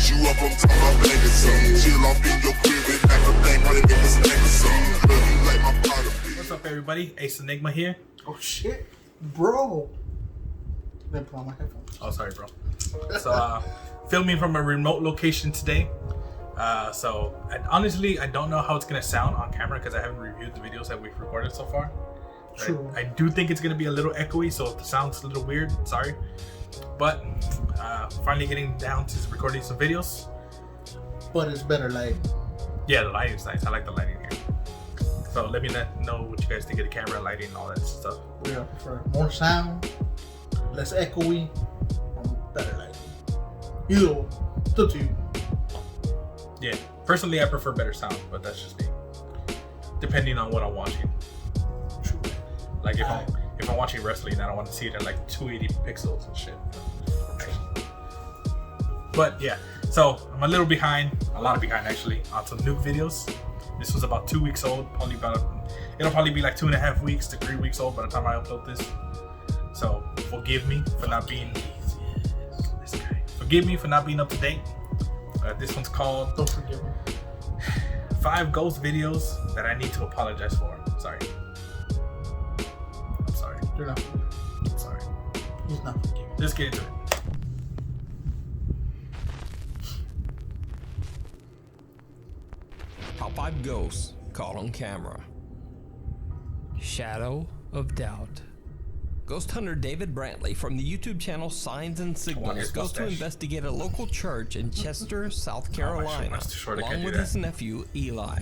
raise you up, I'm talking about banging some. Chill off in your crib and act a thing, how they make us nigga some. Love you like my father. What's up, everybody? Ace Enigma here. Oh shit, bro. Let me put on my headphones. Oh, sorry, bro. So, filming from a remote location today. Honestly, I don't know how it's gonna sound on camera because I haven't reviewed the videos that we've recorded so far. True. I do think it's gonna be a little echoey, so if the sound's a little weird, sorry. But finally getting down to recording some videos. But it's better light. Yeah, the lighting's nice. I like the lighting here. So let me know what you guys think of the camera, lighting, and all that stuff. Yeah, for more sound, less echoey, better lighting. Either way, it's up to you. Yeah, personally, I prefer better sound, but that's just me. Depending on what I'm watching. True. Like if I'm watching wrestling, I don't want to see it at like 280 pixels and shit. But yeah, so I'm a lot behind actually, on some Nuke videos. This was about 2 weeks old. It'll probably be like 2.5 weeks to 3 weeks old by the time I upload this. So forgive me for not being up to date. This one's called Don't forgive me. 5 ghost videos that I need to apologize for. Sorry. I'm sorry. You're not. I'm sorry. He's not forgiving. Let's get into it. Top 5 ghosts caught on camera. Shadow of Doubt. Ghost hunter David Brantley from the YouTube channel Signs and Signals goes to investigate a local church in Chester, South Carolina, along with his nephew Eli.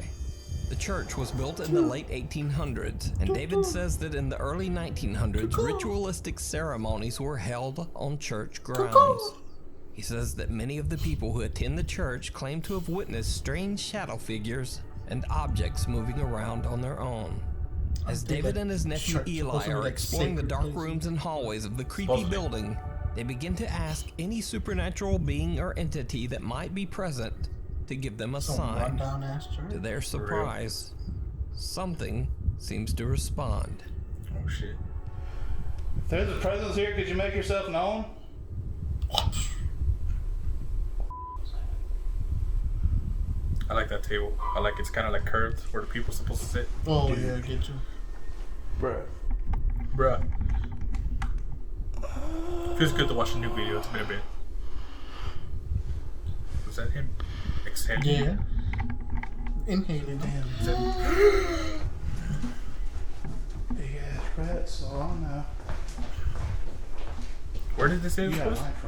The church was built in the late 1800s, and David says that in the early 1900s, ritualistic ceremonies were held on church grounds. He says that many of the people who attend the church claim to have witnessed strange shadow figures and objects moving around on their own. As David and his nephew Eli are exploring the dark rooms and hallways of the creepy building, they begin to ask any supernatural being or entity that might be present to give them a sign. To their surprise, something seems to respond. Oh shit. If there's a presence here, could you make yourself known? I like that table. I like it's kind of like curved where the people are supposed to sit. Oh yeah, I get you. Bruh. Feels good to watch a new video. It's been a bit. Was that him? Exhaling? Yeah. Inhaling. Damn. Big ass rat, so I don't know. Where did this say?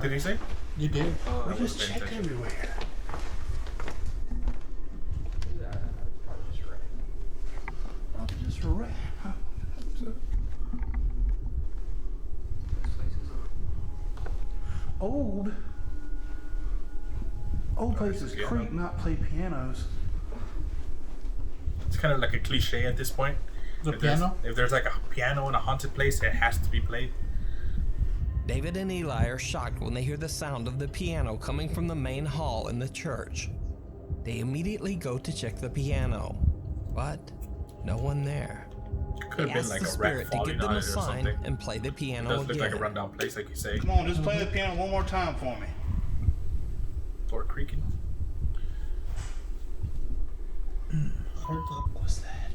Did he say? You did. We just checked everywhere. Just a rat. Old places creak, not play pianos. It's kind of like a cliche at this point. If there's like a piano in a haunted place, it has to be played. David and Eli are shocked when they hear the sound of the piano coming from the main hall in the church. They immediately go to check the piano, but no one there. Could have been like a rat falling on it or something. And play the piano again. It does look like a rundown place, like you say. Come on, just play the piano one more time for me. Door creaking. What's that?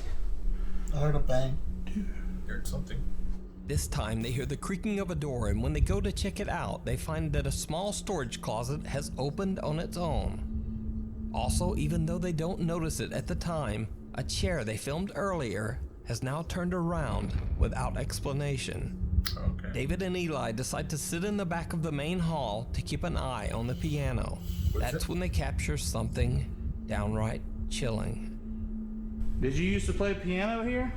I heard a bang. Heard something. This time they hear the creaking of a door, and when they go to check it out, they find that a small storage closet has opened on its own. Also, even though they don't notice it at the time, a chair they filmed earlier has now turned around without explanation. Okay. David and Eli decide to sit in the back of the main hall to keep an eye on the piano. That's when they capture something downright chilling. Did you used to play piano here?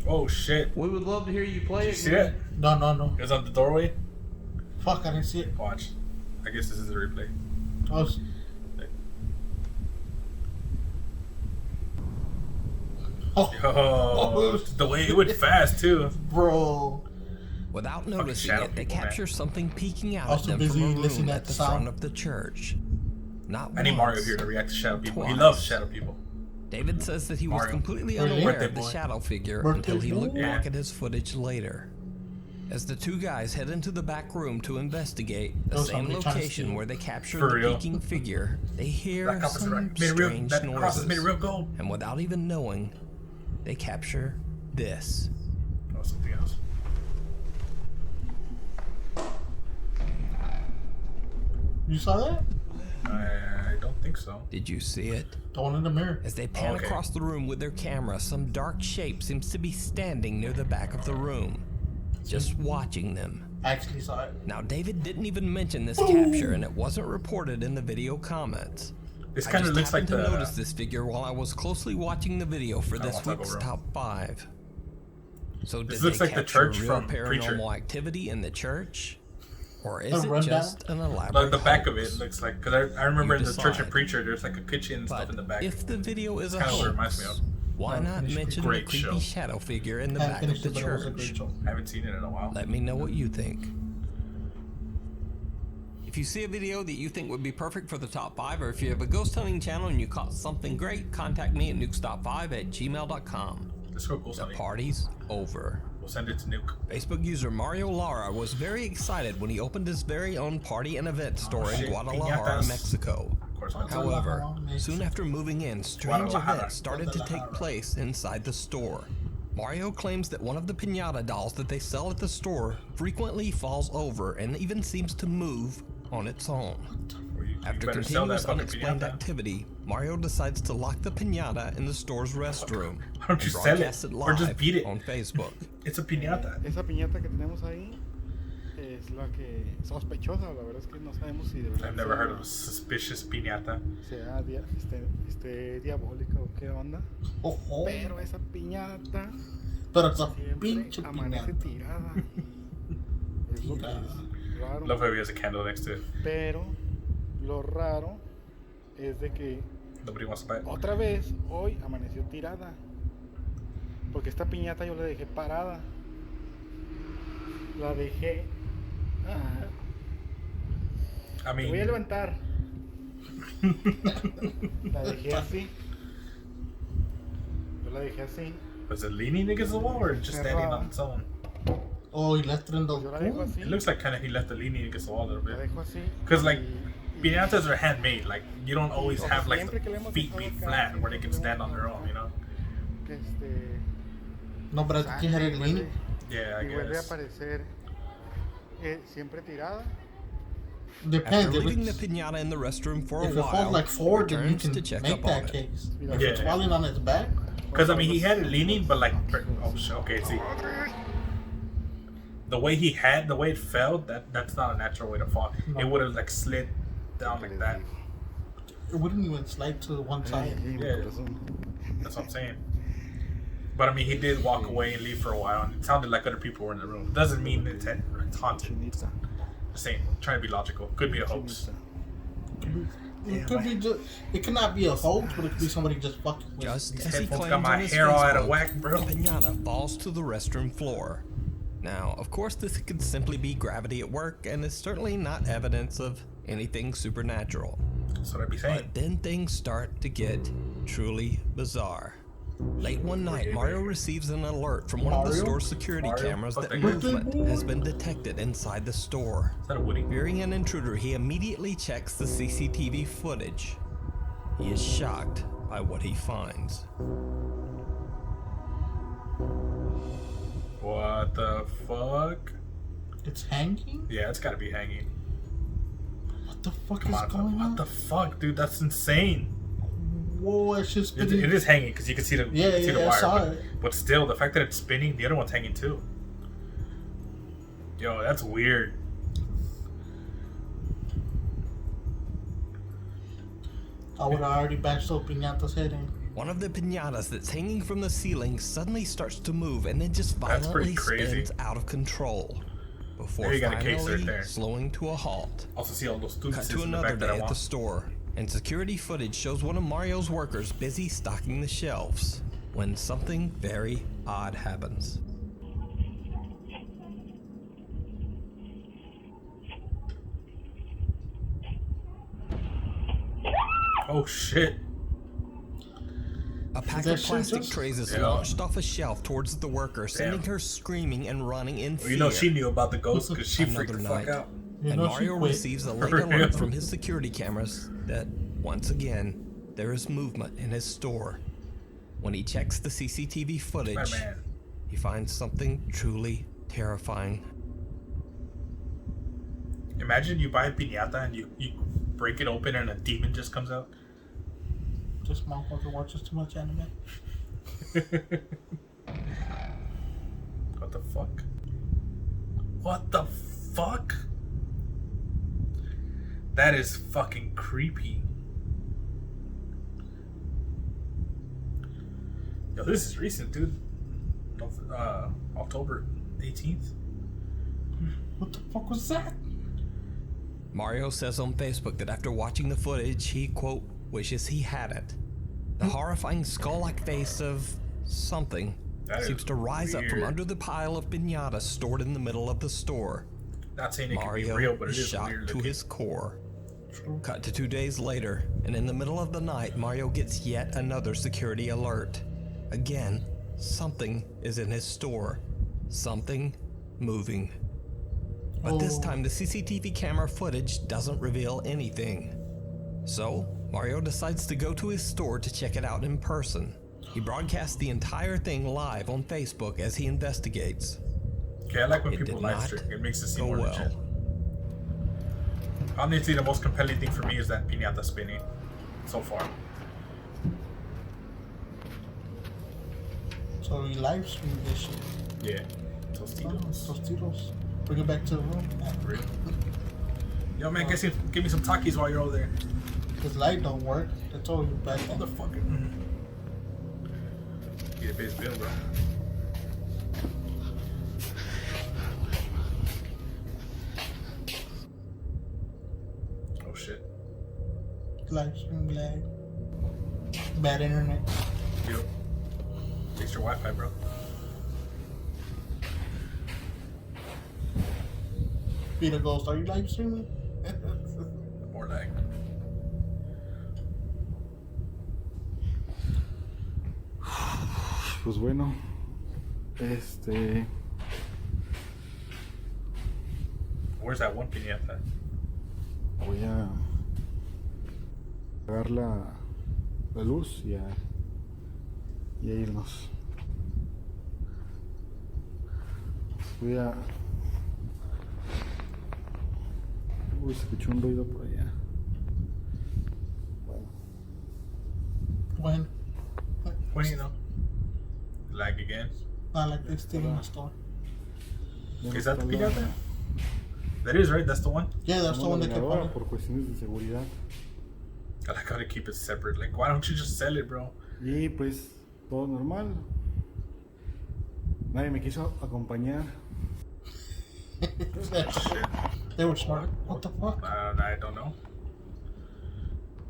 Oh shit. We would love to hear you play it. Did you see it? No. It was on the doorway? Fuck, I didn't see it. Watch. I guess this is a replay. Yo, the way it went fast too. Bro. Without noticing it, they capture something peeking out Also at them from a room at at the front of the church. Not I need once, Mario here to react to shadow people. Twice. He loves shadow people. David says that he was Mario. completely Really? unaware Birthday of the boy. shadow figure Birthday until he looked boy? back at his footage later. As the two guys head into the back room to investigate the Those same somebody trying to location steal. where they captured For the real. peeking figure, they hear That cop is some right. Made it real. strange That cross has made it real noises. gold. And without even knowing, they capture this. Oh, something else. You saw that? I don't think so. Did you see it? The one in the mirror. As they pan Okay. across the room with their camera, some dark shape seems to be standing near the back of the room, just watching them. I actually saw it. Now, David didn't even mention this capture, and it wasn't reported in the video comments. This I kind of just looks like happened to the. notice this figure while I was closely watching the video for I don't this want to talk week's over top 5. So This did looks they like the capture church real from Preacher. paranormal activity in the church? Or is A it rundown? just an elaborate Like the back of hoax? it looks like, because I remember You in the Church decide. of Preacher, there's like a kitchen and stuff But in the back. if the video is a Kinda what it hoax, reminds me of. why not It's a mention the great creepy show. shadow figure in the Haven't back of finished the it, but it was a great church? show. I haven't seen it in a while. Let me know what you think. If you see a video that you think would be perfect for the top 5, or if you have a ghost hunting channel and you caught something great, contact me at nukestop5@gmail.com. Let's go cool The something. party's over. We'll send it to Nuke. Facebook user Mario Lara was very excited when he opened his very own party and event store in shit, Guadalajara, piñatas. Mexico. Of course, I'll However, Guadalajara, soon after moving in, strange Guadalajara. events started to take Guadalajara. place inside the store. Mario claims that one of the piñata dolls that they sell at the store frequently falls over and even seems to move on its own. After better sell that continuous fucking unexplained piñata. activity, Mario decides to lock the piñata in the store's restroom Why don't you and sell broadcast it? it Or just live beat it? on Facebook. It's a piñata. Esa piñata que tenemos ahí es la que sospechosa, la verdad es que no sabemos si de verdad I've never heard of a suspicious piñata. sea diabólica o qué onda, Ojo. pero esa piñata Pero it's a siempre pinche amanece piñata. tirada. Es lo que es raro. Love how he has a candle next to it. Pero lo raro es de que Nobody wants to buy it. otra vez hoy amaneció tirada. Porque esta piñata yo la dejé parada. La dejé. I Me voy a mean, levantar. La dejé así. Yo la dejé así. was it leaning against the wall or just standing on its own? Oh, he left it in the. Yo la dejo así. It looks like kind of he left it leaning against the wall a little La bit. dejo así. Because like y- piñatas are handmade. Like you don't always O have like siempre que le hemos feet dejado being acá, flat where they siempre can que le stand hemos on their dejado own. You know? que No, but I think he had it sangre, leaning. Yeah, I y vuelve a guess. aparecer siempre tirada. Depends. After If leaving the it's, piñata in the restroom for a if it while, falls like forward, he then you returns to can check make up on that it. case. Yeah. If it's falling on its back, Because I mean he had it leaning, but like oh shit. Okay, see. The way it fell, that's not a natural way to fall. No. It would have like slid down like that. it wouldn't even slide to one side. Yeah. That's what I'm saying. But I mean, he did walk away and leave for a while, and it sounded like other people were in the room. Doesn't mean it's haunted. Chinita. Just saying, trying to be logical. Could be a hoax. It could be just. It cannot be a hoax, but it could be somebody just fucking with. Just These as he headphones claims got my on his hair all out of Facebook, whack, bro. the piñata falls to the restroom floor. Now, of course, this could simply be gravity at work, and is certainly not evidence of anything supernatural. That's what I'd be saying. But then things start to get truly bizarre. Late one night, Mario receives an alert from one of the Mario? store's security Mario? cameras Fuck that that guy. movement has been detected inside the store. Is that a Woody? Fearing an intruder, he immediately checks the CCTV footage. He is shocked by what he finds. What the fuck? It's hanging. Yeah, it's gotta be hanging. What the fuck Come is on, going what on? the fuck, dude? That's insane. Whoa, it's just. It is hanging because you can see the Yeah, see the yeah, I wire. saw but, it. but still, the fact that it's spinning, the other one's hanging too. Yo, that's weird. I would have already bashed up Piñata's head in. One of the piñatas that's hanging from the ceiling suddenly starts to move and then just That's pretty violently crazy. spins out of control. Before There you got a case finally right there. slowing to a halt. Also see all those Cut students to in the another back that day I at want. the store, and security footage shows one of Mario's workers busy stocking the shelves when something very odd happens. Oh shit! A pack that of shit plastic just- trays is Yeah. launched off a shelf towards the worker, sending her screaming and running in Well, fear. you know she knew about the ghost because she freaked the Another fuck night. out. You And know she Mario quit. receives a late For alert real. from his security cameras that, once again, there is movement in his store. When he checks the CCTV footage, Man. he finds something truly terrifying. Imagine you buy a piñata and you break it open and a demon just comes out. This motherfucker watches too much anime. What the fuck? What the fuck? That is fucking creepy. Yo, this is recent, dude. October 18th. What the fuck was that? Mario says on Facebook that after watching the footage, he, quote, wishes he had it. The horrifying skull-like face of something That seems is to rise up from weird. under the pile of piñatas stored in the middle of the store. Not saying it could be Mario real, but it is is shocked weird to looking. his core. Cut to 2 days later, and in the middle of the night, Mario gets yet another security alert. Again, something is in his store. Something moving. But this time, the CCTV camera footage doesn't reveal anything. So, Mario decides to go to his store to check it out in person. He broadcasts the entire thing live on Facebook as he investigates. Okay, I like when It people did live not stream. It makes it seem go more well. legit. Honestly, the most compelling thing for me is that piñata spinning so far. So we live stream this shit. Yeah. Tostitos. Tostitos. Bring it back to the room. For real. Yo, man, give me some Takis while you're over there. Because light don't work. That's all you back. Motherfucker. Get a base bill, bro. Oh shit. Live stream lag. Bad internet. Yo. Fix your Wi-Fi, bro. Peter Ghost, are you live streaming? More lag. Pues bueno, Where's that one piñata? voy a apagar la luz y a irnos. Voy a... Uy, se escuchó un ruido por allá. When? Well, you know. Lag again. Not like this thing in the store. Ya no Is that the está la- piñata? That is, right? That's the one? Yeah, that's the one la that kept lavadora on. por cuestiones de seguridad. I like how to keep it separate. Like, why don't you just sell it, bro? Y pues todo normal. Nadie me quiso acompañar. They were smart. What the fuck? I don't know.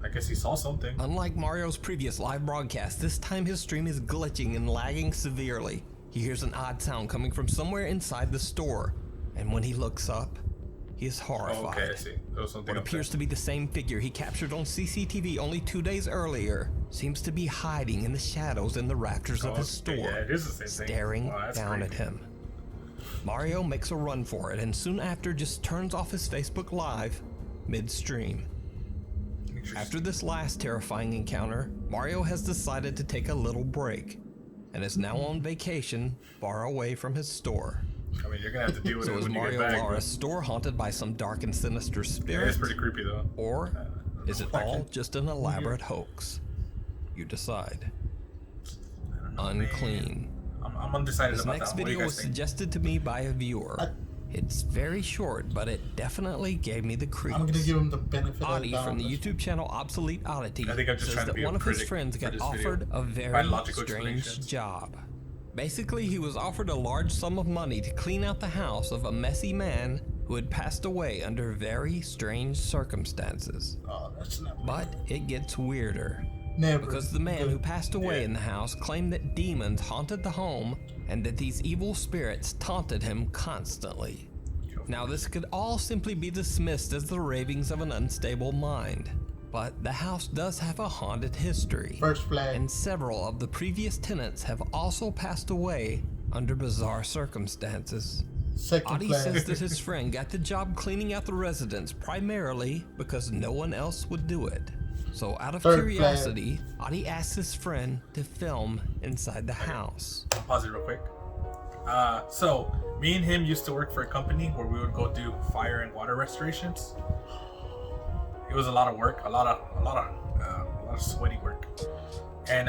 I guess he saw something. Unlike Mario's previous live broadcast, this time his stream is glitching and lagging severely. He hears an odd sound coming from somewhere inside the store, and when he looks up, he is horrified. Oh, okay, I see. There was something What up appears there. to be the same figure he captured on CCTV only 2 days earlier seems to be hiding in the shadows in the rafters of his store, Yeah, it is the same thing. staring Wow, that's down at creepy. him. Mario makes a run for it and soon after just turns off his Facebook Live midstream. After this last terrifying encounter, Mario has decided to take a little break and is now on vacation far away from his store. I mean, you're gonna have to deal with So it is when you Mario get back. Laura's store haunted by some dark and sinister Yeah, spirit? it's pretty creepy though. Or is it all just an elaborate hoax? You decide. Unclean. I'm undecided This about next that one. What do you video was guys think? suggested to me by a viewer. It's very short, but it definitely gave me the creeps. I'm gonna give him the benefit of the Audie doubt. from the on this. YouTube channel Obsolete Oddity I think I'm just says trying to that be a one of his critic friends for got this video. offered a very By logical strange explanations. job. Basically, he was offered a large sum of money to clean out the house of a messy man who had passed away under very strange circumstances. Oh, that's never. But it gets weirder. Never. Because the man who passed away Yeah. in the house claimed that demons haunted the home and that these evil spirits taunted him constantly. Now, this could all simply be dismissed as the ravings of an unstable mind. But the house does have a haunted history. First flag. And several of the previous tenants have also passed away under bizarre circumstances. Second Adi flag. says that his friend got the job cleaning out the residence primarily because no one else would do it. So out of Third curiosity, Adi asked his friend to film inside the house. I'll pause it real quick. So me and him used to work for a company where we would go do fire and water restorations. It was a lot of work, a lot of sweaty work. And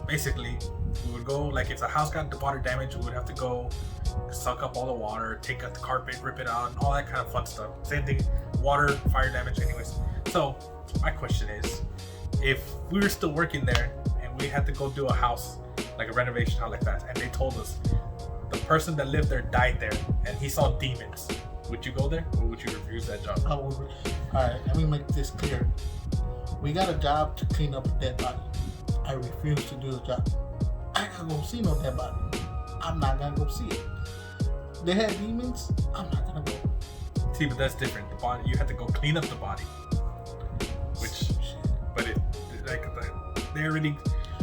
basically, we would go, like, if the house got water damage, we would have to go suck up all the water, take out the carpet, rip it out, and all that kind of fun stuff. Same thing, water, fire damage, anyways. So my question is, if we were still working there and we had to go do a house, like a renovation house like that, and they told us the person that lived there died there and he saw demons, would you go there or would you refuse that job? Alright, let me make this clear. We got a job to clean up a dead body. I refuse to do the job. I ain't gonna go see no dead body. I'm not gonna go see it. They had demons, I'm not gonna go. See, but that's different. The body, you had to go clean up the body. But they already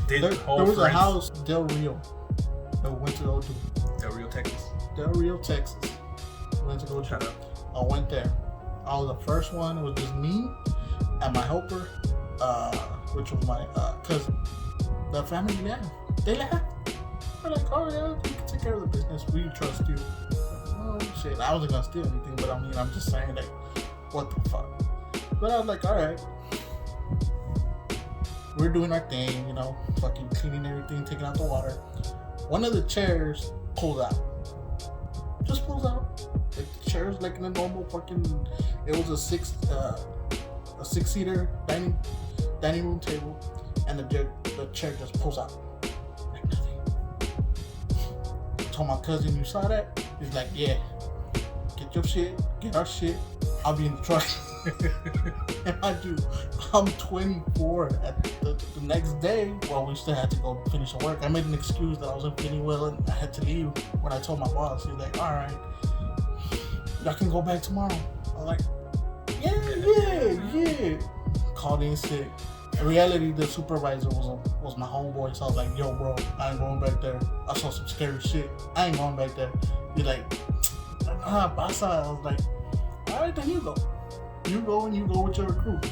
did the whole There was a forensic- house, Del Rio, that we went to go do. Del Rio, Texas. Del Rio, Texas. We went to go Shut do. up. I went there. I was the first one. It was just me and my helper, which was my cousin. The family laughed. They laughed. They're like, oh yeah, you can take care of the business. We trust you. Oh shit. I wasn't gonna steal anything, but I mean, I'm just saying, like, what the fuck. But I was like, all right. We're doing our thing, you know, fucking cleaning everything, taking out the water. One of the chairs pulls out. Just pulls out. Like the chairs, like in a normal fucking. It was a six-seater dining room table, and the chair just pulls out. Like nothing. I told my cousin, you saw that? He's like, yeah. Get your shit, get our shit. I'll be in the truck. And I do. I'm 24. At the next day, well, we still had to go finish the work. I made an excuse that I wasn't feeling well and I had to leave. When I told my boss, he was like, all right, y'all can go back tomorrow. I was like, yeah. Called in sick. In reality, the supervisor was my homeboy, so I was like, yo, bro, I ain't going back there. I saw some scary shit. I ain't going back there. He's like, pasa. I was like, all right, then you go. You go and you go with your recruit.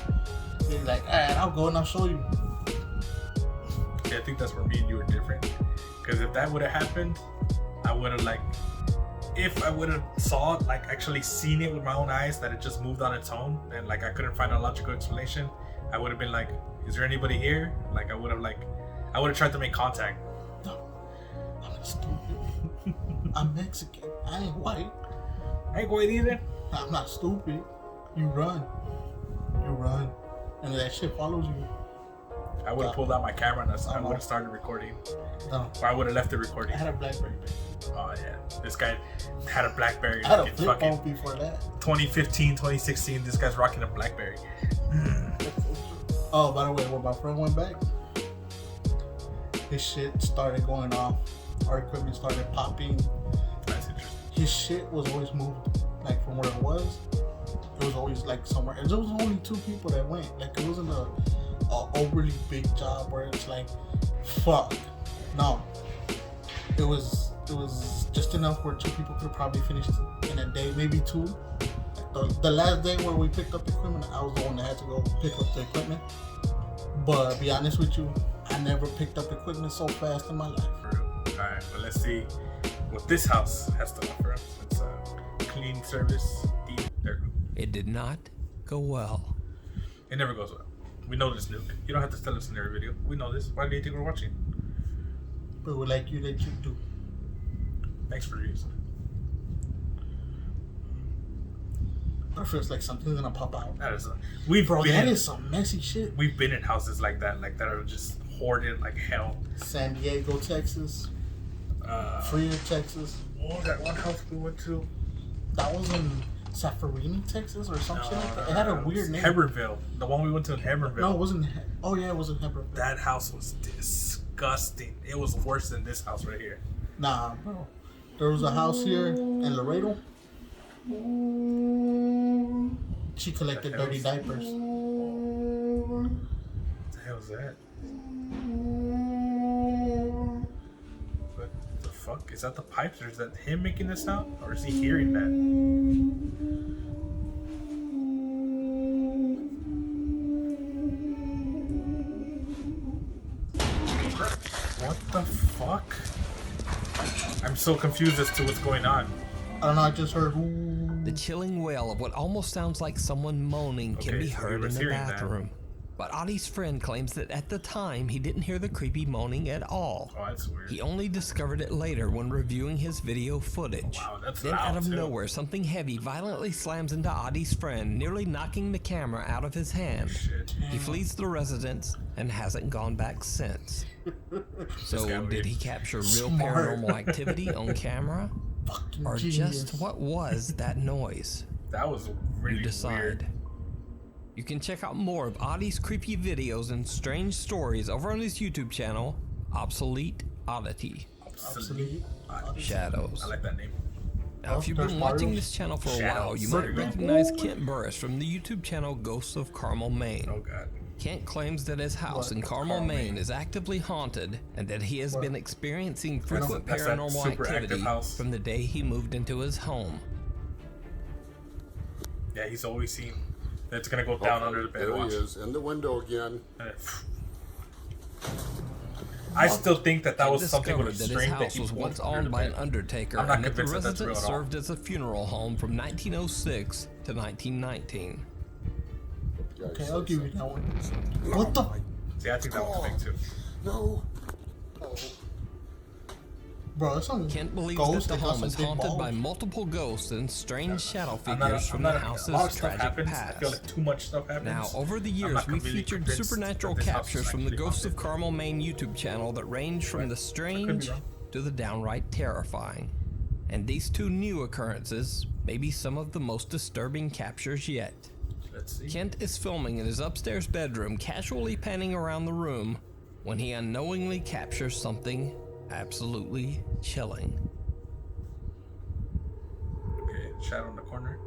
He's like, all right, I'll go and I'll show you. See, I think that's where me and you are different. Because if that would have happened, I would have, like, if I would have saw it, like, actually seen it with my own eyes, that it just moved on its own, and, like, I couldn't find a logical explanation, I would have been like, is there anybody here? Like, I would have tried to make contact. No, I'm not stupid. I'm Mexican. I ain't white. I ain't white either. I'm not stupid. You run. And that shit follows you. I would have pulled out my camera and I would have started recording. No. Or I would have left it recording. I had a BlackBerry. Oh, yeah. This guy had a BlackBerry. I had a in flip fucking phone before that. 2015, 2016, this guy's rocking a BlackBerry. Oh, by the way, when my friend went back, his shit started going off. Our equipment started popping. That's interesting. His shit was always moved, like from where it was. It was always like somewhere. There was only 2 people that went. Like it wasn't a overly big job where it's like, fuck. No, it was just enough where 2 people could have probably finished in a day, maybe 2. Like the last day where we picked up the equipment, I was the one that had to go pick up the equipment. But be honest with you, I never picked up equipment so fast in my life. Alright, well, let's see what this house has to offer us. It's a cleaning service. There we go. It did not go well. It never goes well. We know this, Nuke. You don't have to tell us in every video. We know this. Why do you think we're watching? But we like you that you do. Thanks for the reason. It feels like something's gonna pop out. That is That is some messy shit. We've been in houses like that are just hoarded like hell. San Diego, Texas. Freer, Texas. What was that one house we went to? That was in Safarini, Texas, or some shit like that. It had a weird name. Heberville. The one we went to in Heberville. No, it wasn't. Oh yeah, it was in Heberville. That house was disgusting. It was worse than this house right here. Nah, bro. There was a house here in Laredo. She collected dirty diapers. the hell is that? What the fuck? Is that the pipes, or is that him making this sound? Or is he hearing that? What the fuck? I'm so confused as to what's going on. I don't know, I just heard. The chilling wail of what almost sounds like someone moaning can be so he heard in was the hearing that. bathroom. But Audie's friend claims that at the time he didn't hear the creepy moaning at all. Oh, that's weird. He only discovered it later when reviewing his video footage. Wow, that's Then loud, out of too. nowhere, something heavy violently slams into Audie's friend, nearly knocking the camera out of his hand. Shit. He flees the residence and hasn't gone back since. So got did weird. he capture real Smart. paranormal activity on camera? Fucking Or genius. just what was that noise? That was really You decide. weird. You can check out more of Audie's creepy videos and strange stories over on his YouTube channel, Obsolete Oddity Absolutely. Shadows. I like that name. Now, if you've there's been watching Mario. this channel for a while, Shadows. you There might you go. recognize Kent Burris from the YouTube channel Ghosts of Carmel, Maine. Oh god. Kent claims that his house What? in Carmel, Carmel, Maine Maine. is actively haunted and that he has What? been experiencing frequent That's that paranormal super active activity house. from the day he moved into his home. Yeah, he's always seen that it's gonna go down under the bed. There he Watch. is, in the window again. I still think that Kent was something with a discovered that his string that house he was pulled once under owned the by an bed. undertaker I'm not and that the convinced that that's real residence at all. served as a funeral home from 1906 to 1919. Okay, I'll give you that one. What the? See, I think that was big too. No. Bro, that's something. Kent believes Ghost that the that got home is some big haunted by balls. multiple ghosts and strange shadow I'm not, figures from the a lot of house's stuff tragic happens. I past. feel like too much stuff happens. Now, over the I'm years, not we've really featured convinced supernatural that this house captures is from the actually Ghosts of haunted. Carmel, Maine YouTube channel that range from the strange wrong. to the downright terrifying. And these two new occurrences may be some of the most disturbing captures yet. Let's see. Kent is filming in his upstairs bedroom, casually panning around the room, when he unknowingly captures something absolutely chilling. Okay, shadow in the corner.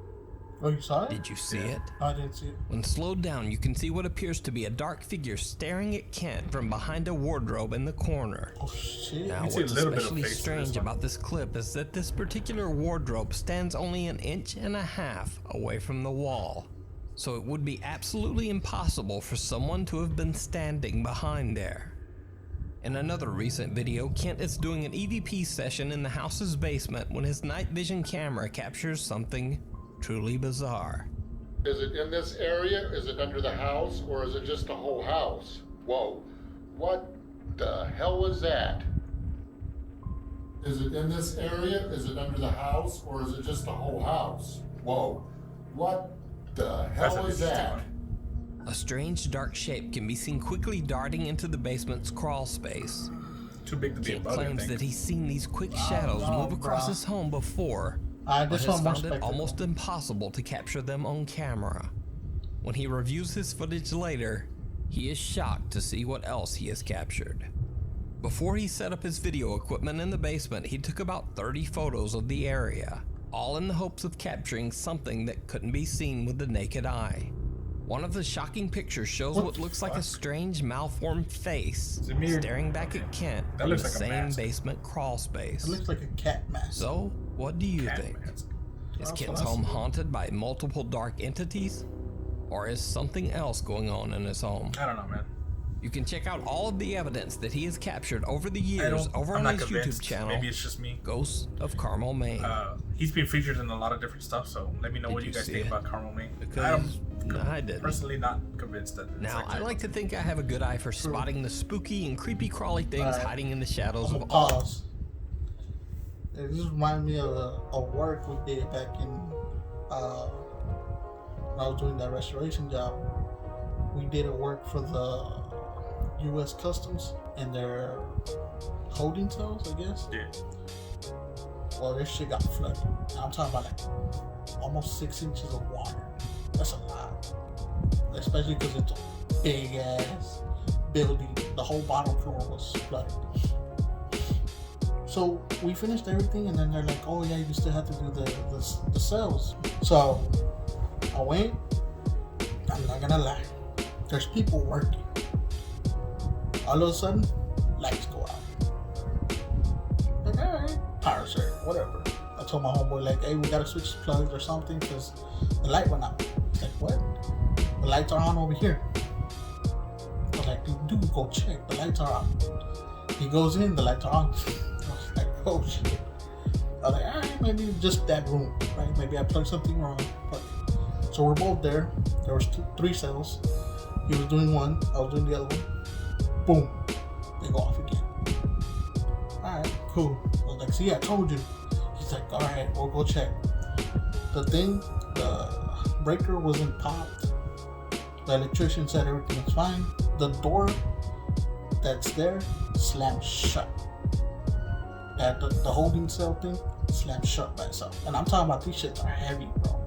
Oh, you saw it? Did you see it? I didn't see it. When slowed down, you can see what appears to be a dark figure staring at Kent from behind a wardrobe in the corner. Oh shit. Now, can see a what's little bit of especially face in this strange one. about this clip is that this particular wardrobe stands only 1.5 inches away from the wall. So it would be absolutely impossible for someone to have been standing behind there. In another recent video, Kent is doing an EVP session in the house's basement when his night vision camera captures something truly bizarre. Is it in this area? Is it under the house? Or is it just the whole house? Whoa. What the hell was that? Is it in this area? Is it under the house? Or is it just the whole house? Whoa. What the That's hell an is interesting that? one. A strange dark shape can be seen quickly darting into the basement's crawl space. Too big to be Kent above it, I claims think. that he's seen these quick shadows no, move across bruh. his home before, I but just has saw more found it spectacle. almost impossible to capture them on camera. When he reviews his footage later, he is shocked to see what else he has captured. Before he set up his video equipment in the basement, he took about 30 photos of the area, all in the hopes of capturing something that couldn't be seen with the naked eye. One of the shocking pictures shows what the looks like a fuck? strange malformed face Is it me or- staring back at Kent That from the looks like a same mask. basement crawl space. It looks like a cat mask. So, what do you Cat think? mask. Is That's Kent's what I home see. haunted by multiple dark entities? Or is something else going on in his home? I don't know, man. You can check out all of the evidence that he has captured over the I years don't, over I'm on not his convinced. YouTube channel, Maybe it's just me. Ghosts of Carmel, Maine. He's been featured in a lot of different stuff, so let me know Did what you you guys see think it? about Carmel, Maine. Because I didn't. Personally, not convinced that. It's Now, I actually like to think I have a good eye for spotting the spooky and creepy crawly things Alright. hiding in the shadows I'm of gonna all. pause. This reminds me of a work we did back in when I was doing that restoration job. We did a work for the U.S. Customs and their holding cells, I guess. Yeah. Well, this shit got flooded. I'm talking about like almost 6 inches of water. That's a lot, especially because it's a big ass building. The whole bottom floor was flooded. So we finished everything, and then they're like, "Oh yeah, you still have to do the cells." So I went. I'm not gonna lie. There's people working. All of a sudden, lights go out. Like, alright, power surge, whatever. I told my homeboy, like, hey, we gotta switch plugs or something because the light went out. He's like, what? The lights are on over here. I was like, dude, go check. The lights are on. He goes in, the lights are on. I was like, oh shit. I was like, alright, maybe just that room, right? Maybe I plugged something wrong. But, so we're both there. There was 3 cells. He was doing one, I was doing the other one. Boom, they go off again. Alright, cool. I was like, see, I told you. He's like, alright, we'll go check. The breaker wasn't popped. The electrician said everything was fine. The door that's there slammed shut. And the holding cell thing slammed shut by itself. And I'm talking about these shits are heavy, bro.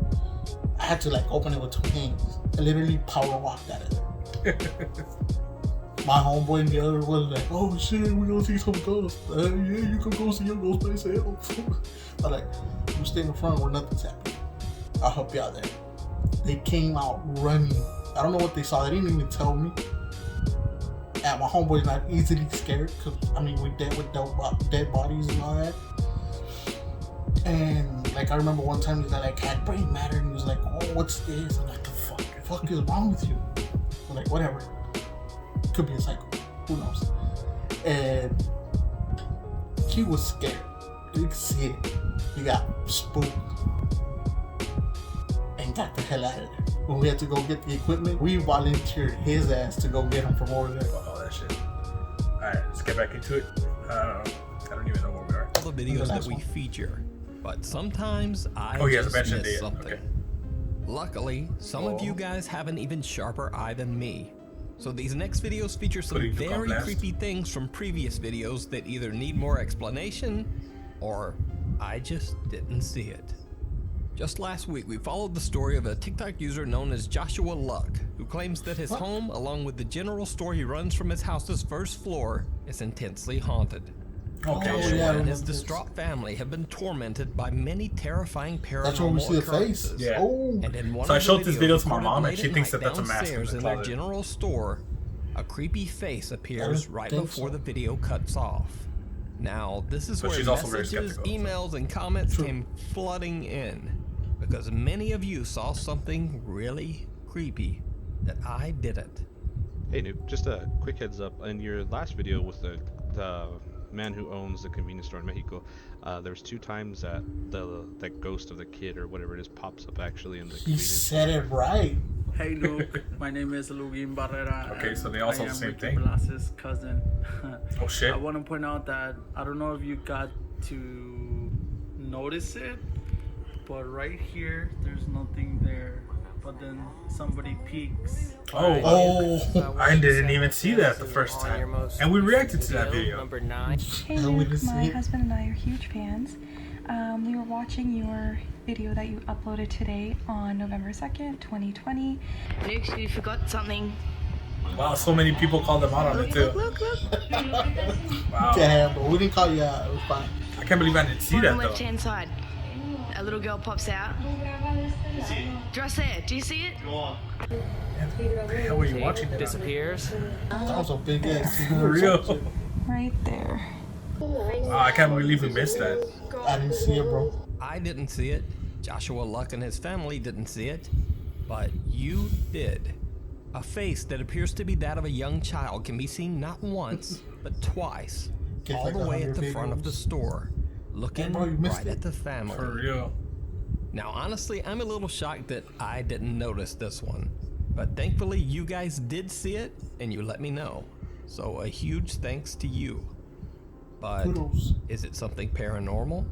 I had to like open it with 2 hands. I literally power walked out of there. My homeboy and the other was like, oh shit, we gonna see some ghosts. Yeah, you can go see your ghost by yourself. I'm like, you stay in the front where nothing's happening. I'll help you out there. They came out running. I don't know what they saw. They didn't even tell me. And my homeboy's not easily scared because, I mean, we dealt with dead bodies and all that. And like, I remember one time he like had brain matter and he was like, oh, what's this? I'm like, the fuck is wrong with you? I'm like, whatever. Could be a cycle. Who knows? And he was scared. You can see it. He got spooked and got the hell out of there. When we had to go get the equipment, we volunteered his ass to go get him from over there. Oh, that shit. Alright, let's get back into it. I don't even know where we are. All the videos that we feature, but sometimes I just miss something. Okay. Luckily, some of you guys have an even sharper eye than me. So these next videos feature some very creepy things from previous videos that either need more explanation or I just didn't see it. Just last week, we followed the story of a TikTok user known as Joshua Luck, who claims that his home, along with the general store he runs from his house's first floor, is intensely haunted. Okay, Joshua and his distraught family have been tormented by many terrifying paranormal occurrences. Yeah. Oh. And in one So I of the showed this video videos to my mom, and recorded she thinks late that that's a mask in downstairs the in their closet. general store, a creepy face appears right before the video cuts off. Now, this is where she's also very messages, skeptical, emails, and comments came flooding in, because many of you saw something really creepy that I didn't. Hey Nuke, just a quick heads up. In your last video with the man who owns the convenience store in Mexico, there's 2 times that that ghost of the kid or whatever it is pops up actually in the He said it right. Hey Nuke, my name is Lugin Barrera. Okay, so they also I am the same Ricky thing? Blas's cousin. Oh shit. I want to point out that I don't know if you got to notice it, but right here, there's nothing there. But then somebody peeks. Oh, I didn't even see that the first time. And we reacted to that video. Number 9. Hey Luke, my husband and I are huge fans. We were watching your video that you uploaded today on November 2nd, 2020. Nuke, you forgot something. Wow, so many people called them out on it too. Look. Wow. Yeah, but we didn't call you out. It was fine. I can't believe I didn't see that On the though. left-hand side, a little girl pops out. Just there. Do you see it? What the hell were you watching? Disappears. That was a big ass. For real. Right there. Wow, I can't believe we missed that. I didn't see it, bro. I didn't see it. Joshua Luck and his family didn't see it. But you did. A face that appears to be that of a young child can be seen not once, but twice. Gets All like the way at 100 the front of the store, looking bro, you missed right it. at the family. For real. Now, honestly, I'm a little shocked that I didn't notice this one. But thankfully, you guys did see it, and you let me know. So a huge thanks to you. But Kudos. is it something paranormal?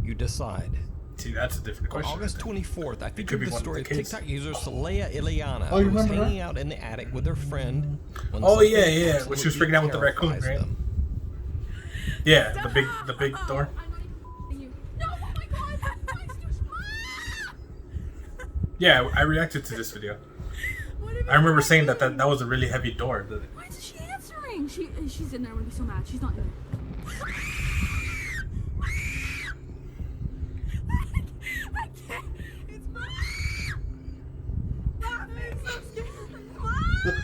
You decide. See, that's a different On question. August 24th, I could featured be the one of story the of kids. TikTok user Saleya Ileana, Oh, you who was remember hanging her? out in the attic with her friend. When Oh something yeah, when she was absolutely freaking out with the raccoon, terrifies right? them. Yeah, the big door. Yeah, I reacted to this video. I remember saying that was a really heavy door. Why isn't she answering? She's in there. I'm gonna be so mad. She's not in there. I can't. It's Mom. Mom, I'm so scared. Mom.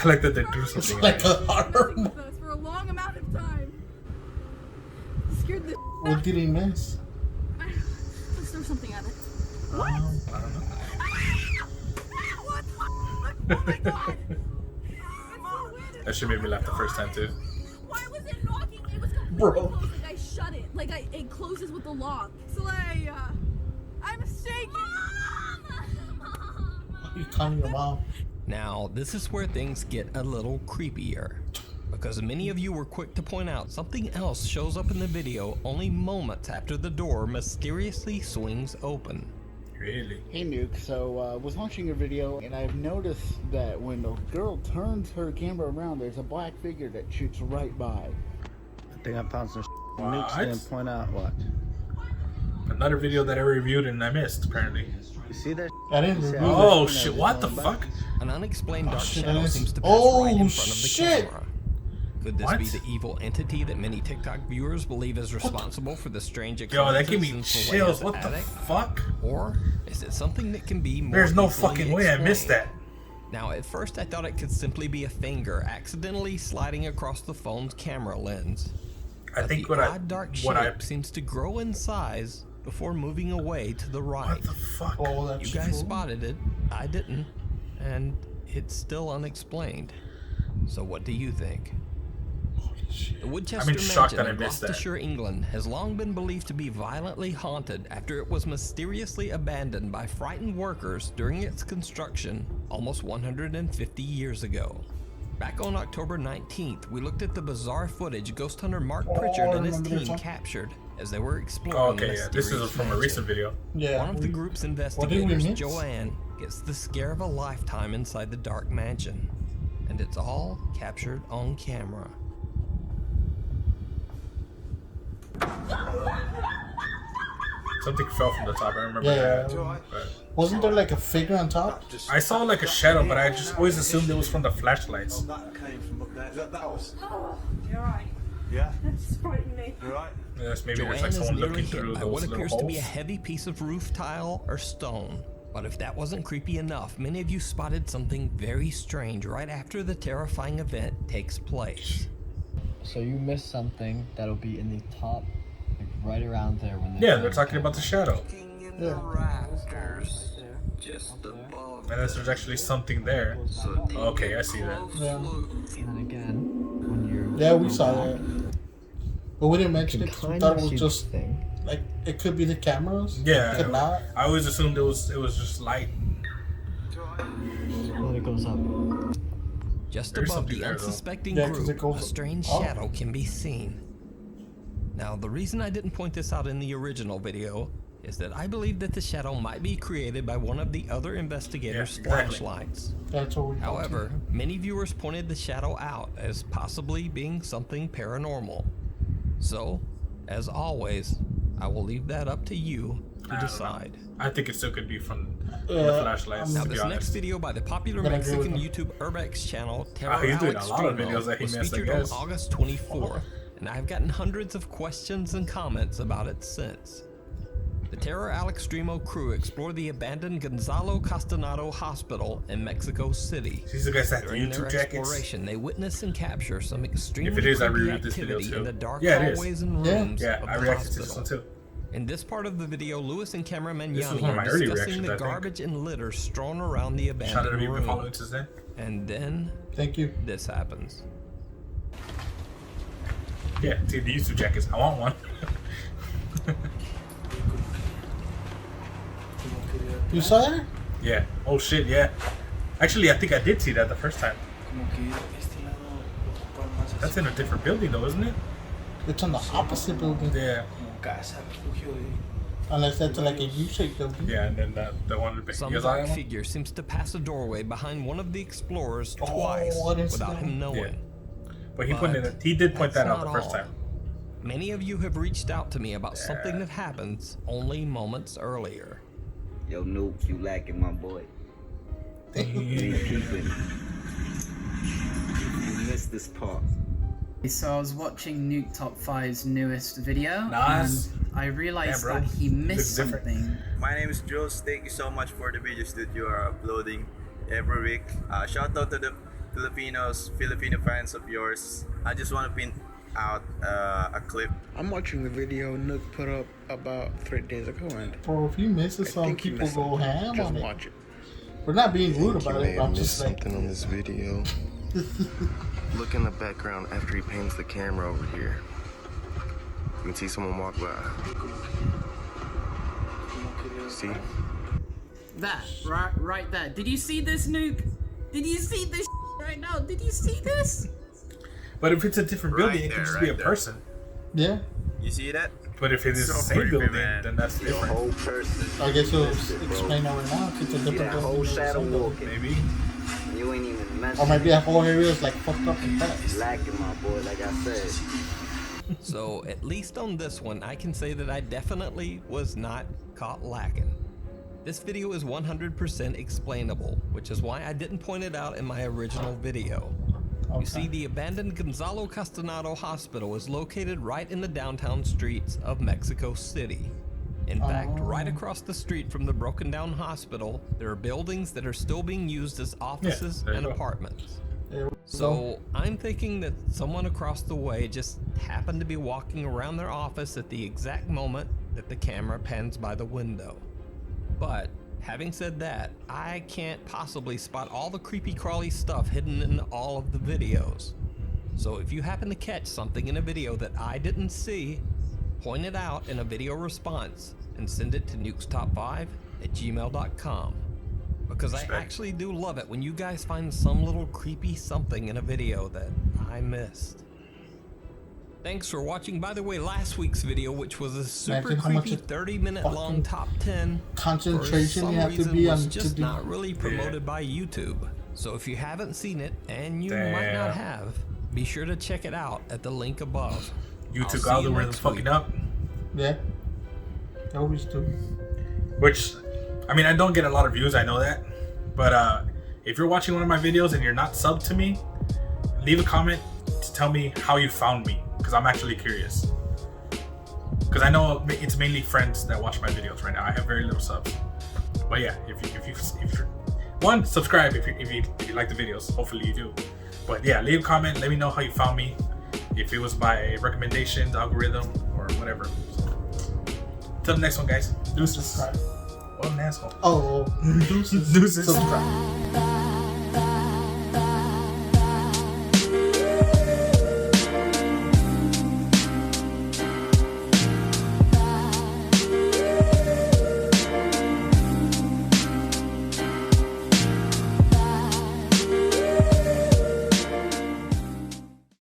like that they do something. It's like a horror. For a long amount of time. Scared the. What did he miss? Let's throw something at it. I don't know. What the fuck? Oh my god! That shit made me laugh the first time too. Why was it knocking? It was completely Bro. closed. Like I shut it. Like it closes with the lock. Slay. I'm mistaken. You calling your mom? Now, this is where things get a little creepier. Because many of you were quick to point out something else shows up in the video only moments after the door mysteriously swings open. Really? Hey Nuke, so was watching your video and I've noticed that when the girl turns her camera around, there's a black figure that shoots right by. I think I found some What? Nuke's gonna point out what. Another video that I reviewed and I missed, apparently. You see that? I didn't review Oh that. shit, what the fuck? An unexplained dark shit, shadow that is- seems to pass Oh, right in front of the shit. camera. Could this What? be the evil entity that many TikTok viewers believe is responsible for the strange Yo, that gave me occurrences in chills. Selena's What the attic? fuck? Or is it something that can be more There's no easily fucking way I missed explained? that. Now, at first I thought it could simply be a finger accidentally sliding across the phone's camera lens. I But think the what I odd dark what I shape seems to grow in size before moving away to the right. what the fuck? Oh, that's You guys true. spotted it, I didn't, and it's still unexplained. So what do you think? The Woodchester I'm in shock Mansion that I in missed that. Gloucestershire, England has long been believed to be violently haunted after it was mysteriously abandoned by frightened workers during its construction almost 150 years ago. Back on October 19th, we looked at the bizarre footage ghost hunter Mark Pritchard I and his remember this team one. captured as they were exploring Oh, the okay, yeah. This is mysterious from a mansion. recent video. Yeah. One of the group's we investigators, miss? Joanne, gets the scare of a lifetime inside the dark mansion. And it's all captured on camera. Something fell from the top. I remember Yeah. that. But Wasn't there like a figure on top? I saw like a shadow, but I just always assumed it was from the flashlights. That came from up there. Is that the house? Oh, you're right. Yeah? That's frightening me. You right? Yes, maybe Joanne there's like is someone nearly looking hit through by those what little appears to be a holes. heavy piece of roof tile or stone. But if that wasn't creepy enough, many of you spotted something very strange right after the terrifying event takes place. So you missed something that'll be in the top, like right around there when Yeah, they're talking about the shadow. Yeah. Just above. Unless there's actually something there. Okay, I see that. Yeah. And then again, when you Yeah, we saw that. But we didn't mention you it 'cause we kind thought of it was see just this thing. like it could be the cameras. Yeah, Could not. I always assumed it was just light. Then it goes up. Just There's above something the there, though. unsuspecting Yeah, 'cause group, it goes a strange up. shadow can be seen. Now, the reason I didn't point this out in the original video is that I believe that the shadow might be created by one of the other investigators' Yeah, exactly. flashlights. That's what we. thought, However, many viewers pointed the shadow out as possibly being something paranormal. So, as always, I will leave that up to you to decide. I think it still could be from the Yeah, flashlights, Now, to be this next honest. video by the popular But I agree with Mexican YouTube Urbex channel, Terror he's doing Alex a lot of Streamo, videos that he was missed, I featured on guess. August 24th, and I've gotten hundreds of questions and comments about it since. The Terror Alex Streamo crew explored the abandoned Gonzalo Castanado Hospital in Mexico City. These are the guys that have the During their YouTube jackets. exploration, they witness and capture some extremely If it is, I creepy reviewed this video activity too. in the dark Yeah, it is. hallways and Yeah. rooms Yeah, of I the reacted to hospital. this one too. In this part of the video, Lewis and cameraman This was Yanni one of are my early discussing reactions, I the think. garbage and litter strewn around the Shout out to abandoned you for room. following since then. And then Thank you. this happens. Yeah, see the YouTube jackets. I want one. You saw that? Yeah. Oh shit, yeah. Actually, I think I did see that the first time. That's in a different building though, isn't it? It's on the opposite building. Yeah. Unless that's like a U-shaped building. Yeah, and then the one that Some you guys saw dark that one? figure seems to pass a doorway behind one of the explorers Oh, twice I didn't see without that him one. knowing. But he did point that's that out the not first all. time. Many of you have reached out to me about something that happens only moments earlier. Yo, Nuke, you lacking, my boy. You ain't peeping. You missed this part. So I was watching Nuke Top 5's newest video, Nice. and I realized Yeah, bro. that he missed Looks different. something. My name is Jules. Thank you so much for the videos that you are uploading every week. Shout out to the Filipino fans of yours, I just want to pin out a clip. I'm watching the video Nuke put up about 3 days ago, and bro, if you miss it, some people go ham just on it. watch it. We're not being rude about You may it. have I'm missed just like, something on this video. Look in the background after he pans the camera over here. You can see someone walk by. See? That, right there. Did you see this, Nuke? Did you see this right now? Did you see this? But if it's a different building, it could just be a person. Yeah. You see that? But if it is the same building, then that's different. Whole person. I guess you'll explain that right now. If it's a different that whole building, shadow walking. Maybe. You ain't even messing. or maybe that whole area is like fucked up and fast. Lacking, my boy, like I said. So at least on this one, I can say that I definitely was not caught lacking. This video is 100% explainable, which is why I didn't point it out in my original video. Okay. You see, the abandoned Gonzalo Castanado Hospital is located right in the downtown streets of Mexico City. In fact, right across the street from the broken down hospital, there are buildings that are still being used as offices and apartments. So I'm thinking that someone across the way just happened to be walking around their office at the exact moment that the camera pans by the window. But having said that, I can't possibly spot all the creepy crawly stuff hidden in all of the videos. So if you happen to catch something in a video that I didn't see, point it out in a video response and send it to nukestop5@gmail.com. Because I actually do love it when you guys find some little creepy something in a video that I missed. Thanks for watching. By the way, last week's video, which was a super creepy 30-minute long top 10, concentration you have to be on, was just not really promoted by YouTube. So if you haven't seen it, and you might not have, be sure to check it out at the link above. YouTube algorithm fucking up. Yeah. They always do. Which, I mean, I don't get a lot of views, I know that. But if you're watching one of my videos and you're not subbed to me, leave a comment to tell me how you found me, because I'm actually curious. Because I know it's mainly friends that watch my videos right now. I have very little subs. But yeah, if you're one, subscribe if you like the videos. Hopefully you do. But yeah, leave a comment. Let me know how you found me. If it was by recommendations, algorithm, or whatever. Till the next one, guys. Deuces. What an asshole. Oh, deuces. Deuces. Subscribe.